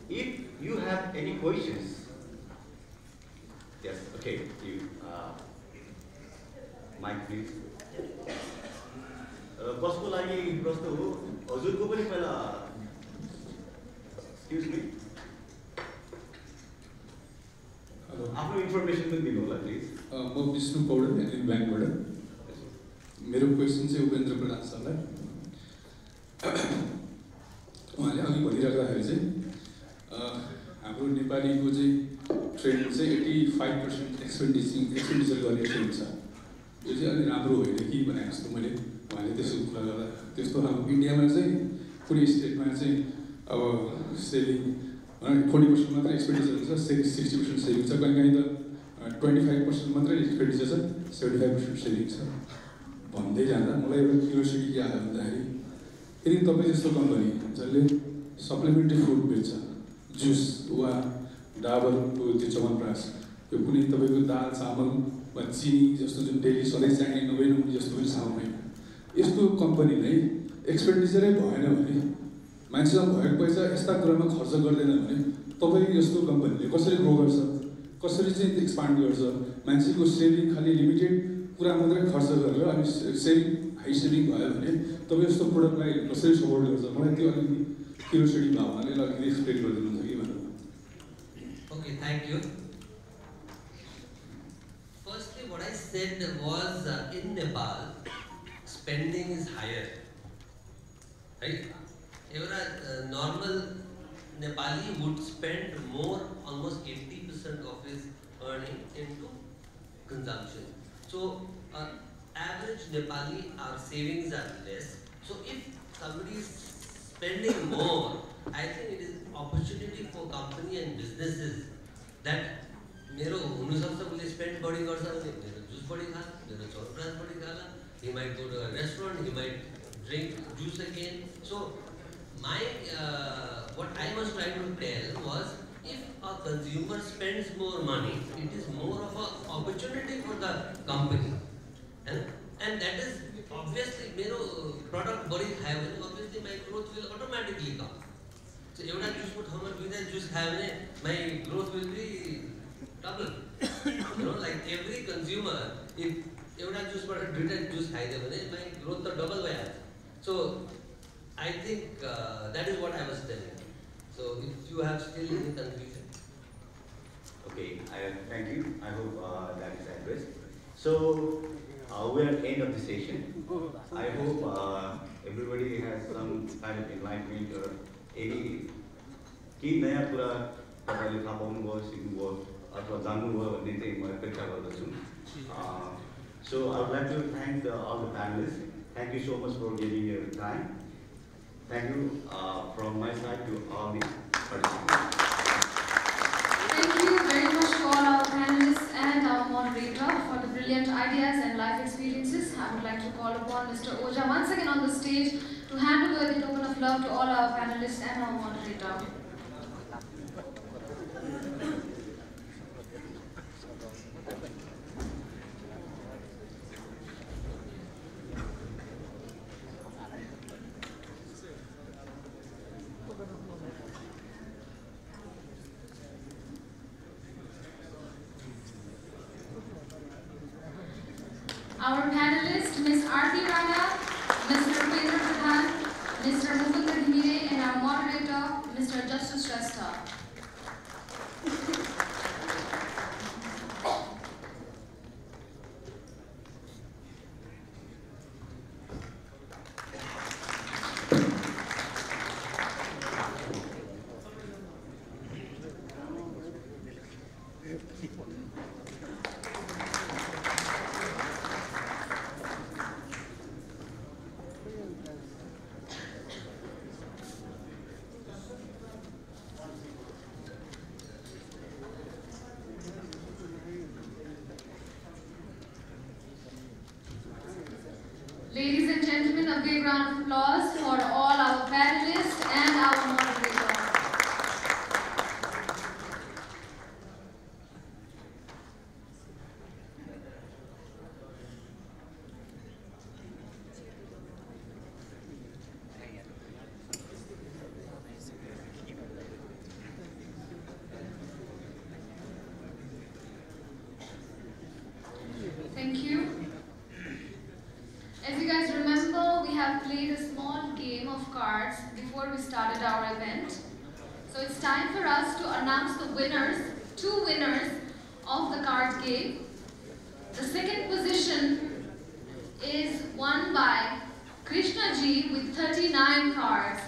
if you have any questions, yes, okay, you, mic please. कसको लागि कस्तो हो हजुरको पनि पहिला एक्सक्युज मी आफ्नो इन्फर्मेसन पनि दिनु होला प्लिज म विष्णु पौडेल एनएन ब्याङ्कबाट मेरो क्वेसन चाहिँ उपेन्द्र प्रधान सरलाई उहाँले अघि भनिराख्दाखेरि चाहिँ हाम्रो नेपालीको चाहिँ ट्रेन्ड चाहिँ 85% एक्सपेन्डिचर गर्ने ट्रेन्ड छ यो चाहिँ अलि राम्रो होइन कि भने जस्तो मैले उहाँले त्यसो कुरा गर्दा त्यस्तो हाम्रो इन्डियामा चाहिँ कुनै स्टेटमा चाहिँ अब सेभिङ 40% मात्रै एक्सपेन्डिचर हुन्छ 60% सेभिङ छ कहीँ त 25% मात्रै एक्सपेन्डिचर छ 75% सेभिङ छ भन्दै जाँदा मलाई एउटा क्युरियोसिटी के आयो भन्दाखेरि यदि तपाईँ जस्तो कम्पनी जसले सप्लिमेन्ट्री फुड बेच्छ जुस वा डाबरको त्यो च्यवनप्रास त्यो कुनै तपाईँको दाल चामल वा चिनी जस्तो जुन डेली सधैँ चाहिने नभई नहुने जस्तो पनि सामान होइन यस्तो कम्पनीलाई एक्सपेन्डिचरै भएन भने मान्छेसँग भएको पैसा यस्ता कुरामा खर्च गर्दैन भने तपाईँ जस्तो कम्पनीले कसरी ग्रो गर्छ कसरी चाहिँ एक्सपान्ड गर्छ मान्छेको सेभिङ खालि लिमिटेड कुरा मात्रै खर्च गरेर अनि सेभिङ हाई सेभिङ भयो भने तपाईँ जस्तो प्रोडक्टलाई कसरी सपोर्ट गर्छ मलाई त्यो अलिकति क्युरियोसिटी भावनाले अलिकति एक्सप्लेन गरिदिनुहुन्छ कि भनेर Okay, thank you. Firstly, what I said was in Nepal, spending is higher. Right? Normal Nepali would spend more, almost 80% of his earning into consumption. So, average Nepali, our savings are less. So, if somebody is spending more, I think it is opportunity for company and businesses that मेरो हुनु सक्छ उसले spend बढी गर्छ भने मेरो जुस बढी खाला मेरो च्यवनप्रास बढी खाला he might go to a restaurant, he might drink juice again. So my what I was trying to tell was if a consumer spends more money, it is more of an opportunity for the company, and that is obviously मेरो product बढी खायो भने obviously my growth will automatically come. So एउटा जुसको ठाउँमा दुईटा जुस खायो भने my growth will be double. You know, like every consumer, if एउटा जुसबाट दुईटा जुस खाइदियो भने my growth त double भइहाल्छ. So I think that is what I was telling. So if you have still any confusion. Okay, thank you. I hope that is addressed. So we are at the end of the session. I hope everybody has some kind of enlightenment or any केही नयाँ कुरा तपाईले थाहा पाउनुभयो सिक्नुभयो अथवा जान्नुभयो भन्ने चाहिँ म अपेक्षा गर्दछु So I would like to thank all the panelists. Thank you so much for giving your time. Thank you from my side to all the participants. Thank you very much to all our panelists and our moderator for the brilliant ideas and life experiences. I would like to call upon Mr. Oja once again on the stage to hand over the token of love to all our panelists and our moderator. Our panelists, Ms. Aarti Rana, Mr. Upeendra Pradhan, Mr. Mukund Dhimire, and our moderator, Mr. Justice Shrestha. Ladies and gentlemen, a big round of applause for all our panelists and our moderator. event. So it's time for us to announce the winners, 2 winners of the card game. The second position is won by Krishna Ji with 39 cards.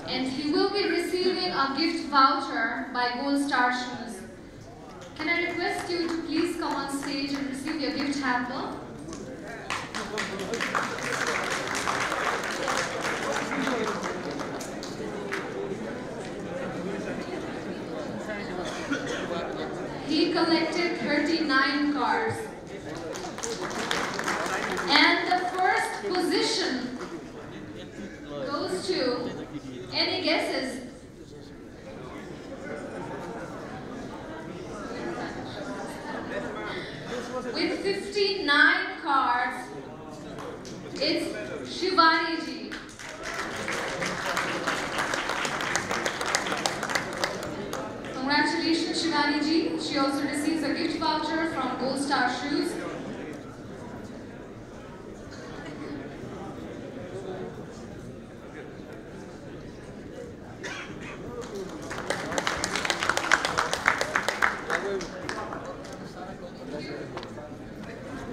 And he will be receiving a gift voucher by Gold Star Shoes. Can I request you to please come on stage and receive your gift hamper? He collected 39 cards. And the first position goes to, any guesses? With 59 cards, it's Shivani Ji. Congratulations, Shivani Ji. She also receives a gift voucher from Gold Star Shoes.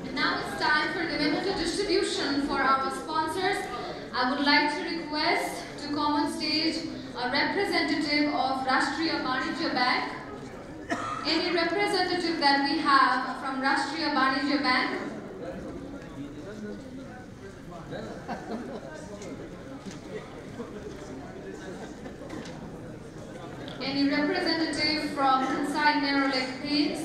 And now it's time for the memento distribution for our sponsors. I would like to request to come on stage a representative of Rashtriya Banijya Bank. Any representative that we have from Rashtriya Banijya Bank? Any representative from Kansai Nerolac Paints?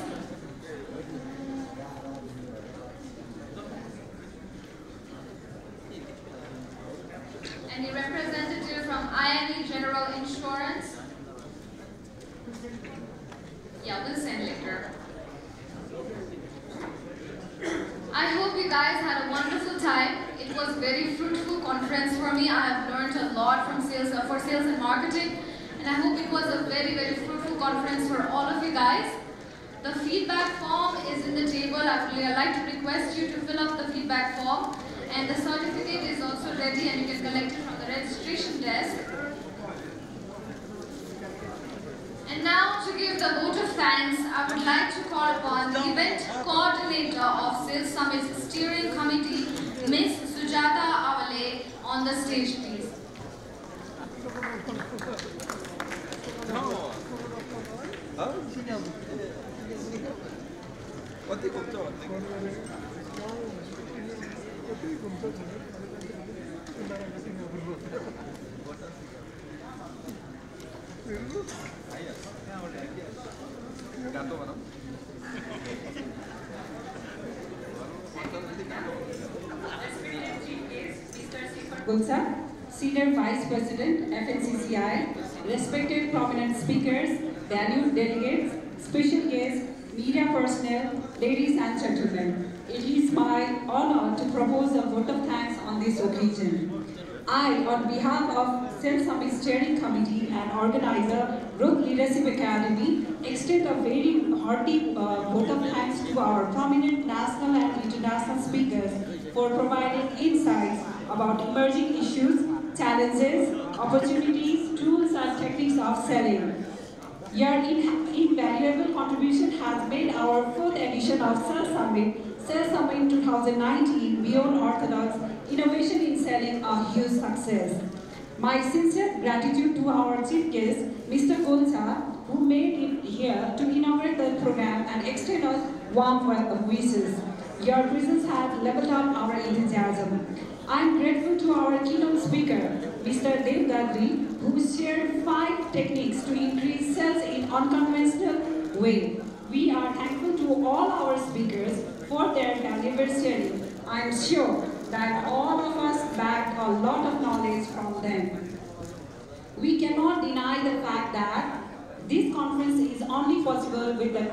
Any representative from INE General Insurance? Yeah, we'll send later. I hope you guys had a wonderful time. It was a very fruitful conference for me. I have learned a lot from sales and marketing, and I hope it was a very, very fruitful conference for all of you guys. The feedback form is in the table. I would like to request you to fill up the feedback form, and the certificate is also ready, and you can collect it from the registration desk. And now, to give the vote of thanks, I would like to call upon the event coordinator of Sales Summit's steering committee, Ms. Sujata Avale, on the stage, please. Gulsa, Senior Vice President, FNCCI, respected prominent speakers, valued delegates, special guests, media personnel, ladies and gentlemen. It is my honor to propose a vote of thanks on this occasion. I, on behalf of Sales Summit Steering Committee and organizer Group Leadership Academy, extend a very hearty vote of thanks to our prominent national and international speakers for providing insights about emerging issues, challenges, opportunities, tools and techniques of selling. Your invaluable contribution has made our 4th edition of Sales Summit 2019 Beyond Orthodox Innovation in Selling a huge success. My sincere gratitude to our chief guest, Mr. Gulsa, who made it here to inaugurate the program and extend us warm wishes. Your presence has leveled up our enthusiasm. I am grateful to our keynote speaker, Mr. Dev Gadri, who shared 5 techniques to increase sales in unconventional way. We are thankful to all our speakers for their valuable sharing. I am sure that all of us bagged a lot of knowledge from them. We cannot deny the fact that this conference is only possible with the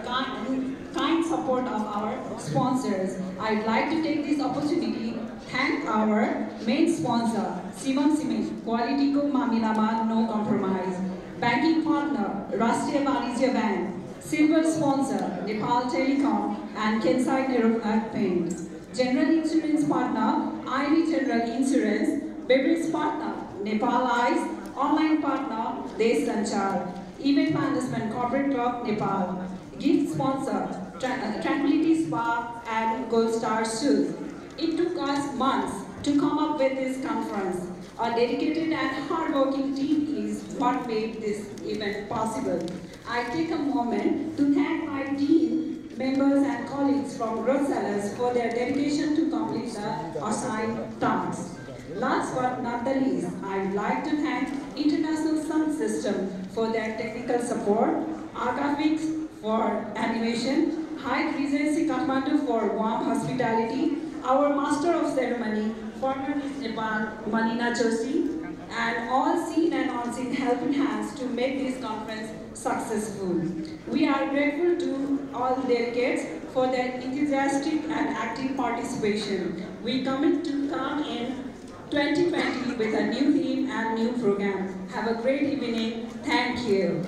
kind support of our sponsors. I'd like to take this opportunity to thank our main sponsor, Sivan Cement, Quality Ko Mamilama No Compromise, banking partner, Rashtriya Banijya Bank, silver sponsor, Nepal Telecom and Kansai Nerolac Paint, general insurance partner, INE General Insurance, beverage partner, Nepal Eyes, online partner, Desh Sanchar, event management, corporate club, Nepal, gift sponsor, Tranquility Spa and Gold Star Shoes. It took us months to come up with this conference. A dedicated and hardworking team is what made this event possible. I take a moment to thank my team, members and colleagues from Growth Sellers for their dedication to complete the assigned tasks. Last but not the least, I would like to thank International Sun System for their technical support, Archivix for animation, High Regency Kathmandu for warm hospitality, our Master of Ceremony, former Miss Nepal, Manina Joshi, and all seen and unseen helping hands to make this conference successful. We are grateful to all delegates for their enthusiastic and active participation. We commit to come in 2020 with a new theme and new program. Have a great evening. Thank you.